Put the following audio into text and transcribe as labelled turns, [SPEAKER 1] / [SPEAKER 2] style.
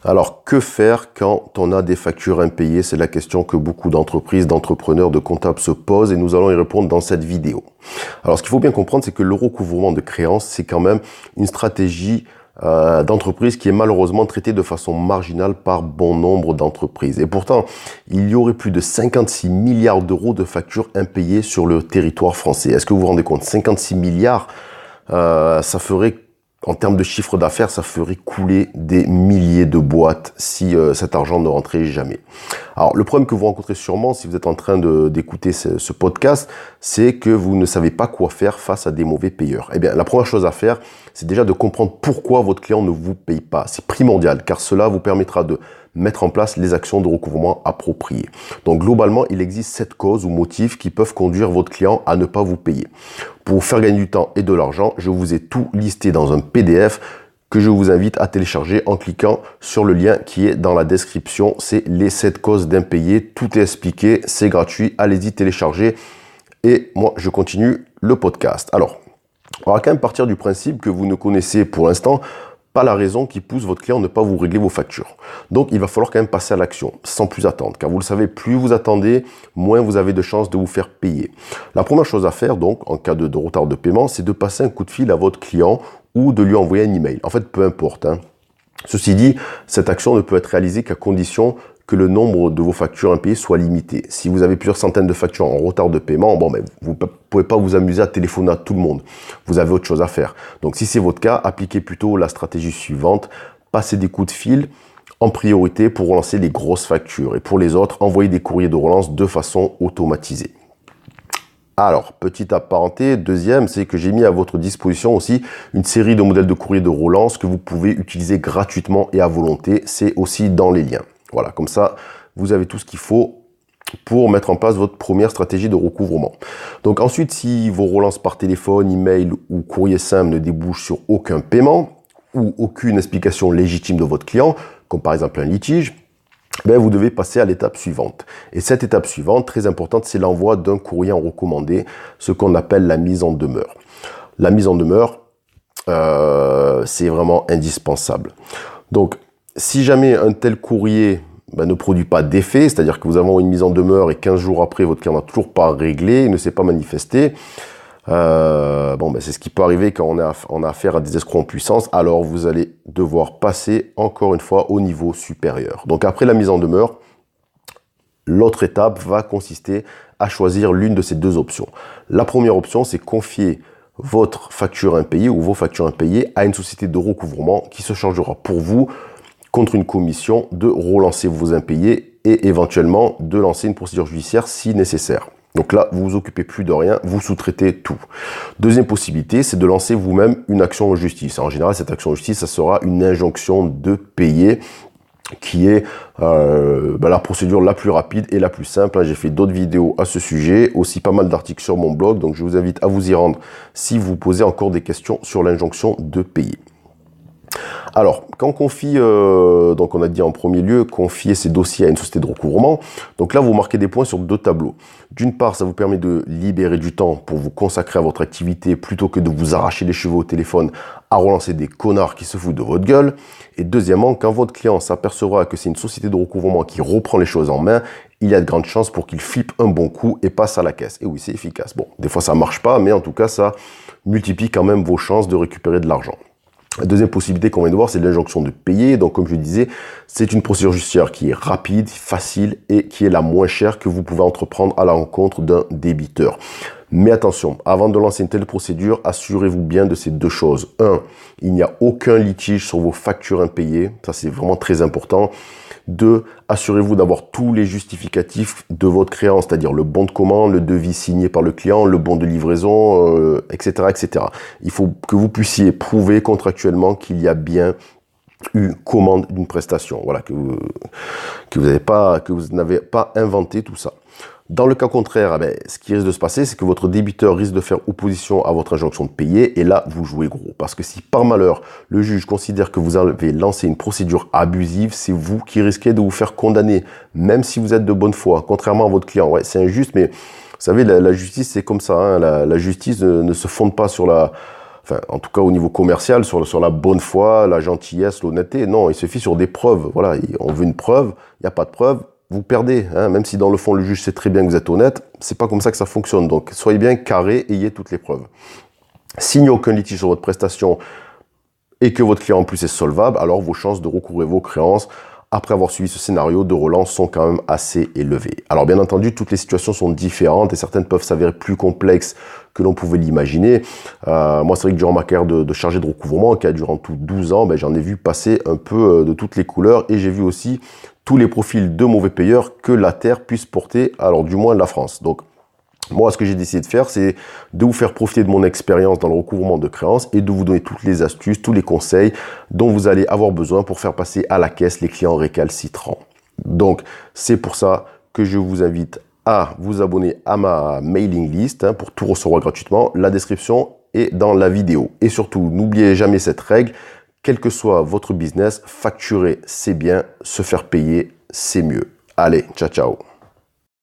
[SPEAKER 1] Alors, que faire quand on a des factures impayées? C'est la question que beaucoup d'entreprises, d'entrepreneurs, de comptables se posent et nous allons y répondre dans cette vidéo. Alors, ce qu'il faut bien comprendre, c'est que le recouvrement de créances, c'est quand même une stratégie d'entreprise qui est malheureusement traitée de façon marginale par bon nombre d'entreprises. Et pourtant, il y aurait plus de 56 milliards d'euros de factures impayées sur le territoire français. Est-ce que vous vous rendez compte? 56 milliards, ça ferait... En termes de chiffre d'affaires, ça ferait couler des milliers de boîtes si cet argent ne rentrait jamais. Alors, le problème que vous rencontrez sûrement si vous êtes en train d'écouter ce podcast, c'est que vous ne savez pas quoi faire face à des mauvais payeurs. Eh bien, la première chose à faire, c'est déjà de comprendre pourquoi votre client ne vous paye pas. C'est primordial, car cela vous permettra de mettre en place les actions de recouvrement appropriées. Donc, globalement, il existe 7 causes ou motifs qui peuvent conduire votre client à ne pas vous payer. Pour vous faire gagner du temps et de l'argent, je vous ai tout listé dans un PDF que je vous invite à télécharger en cliquant sur le lien qui est dans la description. C'est les 7 causes d'impayés. Tout est expliqué, c'est gratuit. Allez-y, téléchargez. Et moi, je continue le podcast. Alors, on va quand même partir du principe que vous ne connaissez pour l'instant pas la raison qui pousse votre client à ne pas vous régler vos factures. Donc, il va falloir quand même passer à l'action, sans plus attendre. Car vous le savez, plus vous attendez, moins vous avez de chances de vous faire payer. La première chose à faire, donc, en cas de retard de paiement, c'est de passer un coup de fil à votre client ou de lui envoyer un email. En fait, peu importe. Ceci dit, cette action ne peut être réalisée qu'à condition que le nombre de vos factures impayées soit limité. Si vous avez plusieurs centaines de factures en retard de paiement, vous ne pouvez pas vous amuser à téléphoner à tout le monde. Vous avez autre chose à faire. Donc si c'est votre cas, appliquez plutôt la stratégie suivante. Passez des coups de fil en priorité pour relancer les grosses factures. Et pour les autres, envoyez des courriers de relance de façon automatisée. Alors, petite parenthèse, deuxième, c'est que j'ai mis à votre disposition aussi une série de modèles de courrier de relance que vous pouvez utiliser gratuitement et à volonté. C'est aussi dans les liens. Voilà, comme ça, vous avez tout ce qu'il faut pour mettre en place votre première stratégie de recouvrement. Donc ensuite, si vos relances par téléphone, email ou courrier simple ne débouchent sur aucun paiement ou aucune explication légitime de votre client, comme par exemple un litige, vous devez passer à l'étape suivante. Et cette étape suivante, très importante, c'est l'envoi d'un courrier en recommandé, ce qu'on appelle la mise en demeure. La mise en demeure, c'est vraiment indispensable. Donc, si jamais un tel courrier ne produit pas d'effet, c'est-à-dire que vous avez une mise en demeure et 15 jours après, votre client n'a toujours pas réglé, il ne s'est pas manifesté, c'est ce qui peut arriver quand on a affaire à des escrocs en puissance, alors vous allez devoir passer encore une fois au niveau supérieur. Donc après la mise en demeure, l'autre étape va consister à choisir l'une de ces deux options. La première option, c'est confier votre facture impayée ou vos factures impayées à une société de recouvrement qui se chargera pour vous contre une commission de relancer vos impayés et éventuellement de lancer une procédure judiciaire si nécessaire. Donc là, vous vous occupez plus de rien, vous sous-traitez tout. Deuxième possibilité, c'est de lancer vous-même une action en justice. En général, cette action en justice, ça sera une injonction de payer qui est la procédure la plus rapide et la plus simple. J'ai fait d'autres vidéos à ce sujet, aussi pas mal d'articles sur mon blog, donc je vous invite à vous y rendre si vous posez encore des questions sur l'injonction de payer. Alors, quand on confie, donc on a dit en premier lieu, confier ces dossiers à une société de recouvrement. Donc là, vous marquez des points sur 2 tableaux. D'une part, ça vous permet de libérer du temps pour vous consacrer à votre activité plutôt que de vous arracher les cheveux au téléphone à relancer des connards qui se foutent de votre gueule. Et deuxièmement, quand votre client s'apercevra que c'est une société de recouvrement qui reprend les choses en main, il y a de grandes chances pour qu'il flippe un bon coup et passe à la caisse. Et oui, c'est efficace. Bon, des fois ça marche pas, mais en tout cas, ça multiplie quand même vos chances de récupérer de l'argent. La deuxième possibilité qu'on vient de voir, c'est l'injonction de payer. Donc, comme je le disais, c'est une procédure judiciaire qui est rapide, facile et qui est la moins chère que vous pouvez entreprendre à la rencontre d'un débiteur. Mais attention, avant de lancer une telle procédure, assurez-vous bien de ces 2 choses. 1, il n'y a aucun litige sur vos factures impayées. Ça, c'est vraiment très important. 2, assurez-vous d'avoir tous les justificatifs de votre créance, c'est-à-dire le bon de commande, le devis signé par le client, le bon de livraison, etc., etc. Il faut que vous puissiez prouver contractuellement qu'il y a bien eu commande d'une prestation. Voilà, que vous n'avez pas inventé tout ça. Dans le cas contraire, ce qui risque de se passer, c'est que votre débiteur risque de faire opposition à votre injonction de payer et là, vous jouez gros. Parce que si par malheur, le juge considère que vous avez lancé une procédure abusive, c'est vous qui risquez de vous faire condamner, même si vous êtes de bonne foi, contrairement à votre client. Ouais, c'est injuste, mais vous savez, la justice, c'est comme ça. La justice ne se fonde pas sur enfin, en tout cas au niveau commercial, sur la bonne foi, la gentillesse, l'honnêteté. Non, il se fie sur des preuves. Voilà, on veut une preuve, il n'y a pas de preuve, vous perdez. Hein. Même si dans le fond, le juge sait très bien que vous êtes honnête, c'est pas comme ça que ça fonctionne. Donc, soyez bien carré, ayez toutes les preuves. S'il n'y a aucun litige sur votre prestation et que votre client en plus est solvable, alors vos chances de recouvrer vos créances après avoir suivi ce scénario de relance sont quand même assez élevées. Alors bien entendu, toutes les situations sont différentes et certaines peuvent s'avérer plus complexes que l'on pouvait l'imaginer. Moi, c'est vrai que durant ma carrière de chargé de recouvrement, qui a durant tout 12 ans, j'en ai vu passer un peu de toutes les couleurs et j'ai vu aussi tous les profils de mauvais payeurs que la Terre puisse porter, alors du moins la France. Donc, moi, ce que j'ai décidé de faire, c'est de vous faire profiter de mon expérience dans le recouvrement de créances et de vous donner toutes les astuces, tous les conseils dont vous allez avoir besoin pour faire passer à la caisse les clients récalcitrants. Donc, c'est pour ça que je vous invite à vous abonner à ma mailing list pour tout recevoir gratuitement. La description est dans la vidéo. Et surtout, n'oubliez jamais cette règle, quel que soit votre business, facturer, c'est bien, se faire payer, c'est mieux. Allez, ciao, ciao.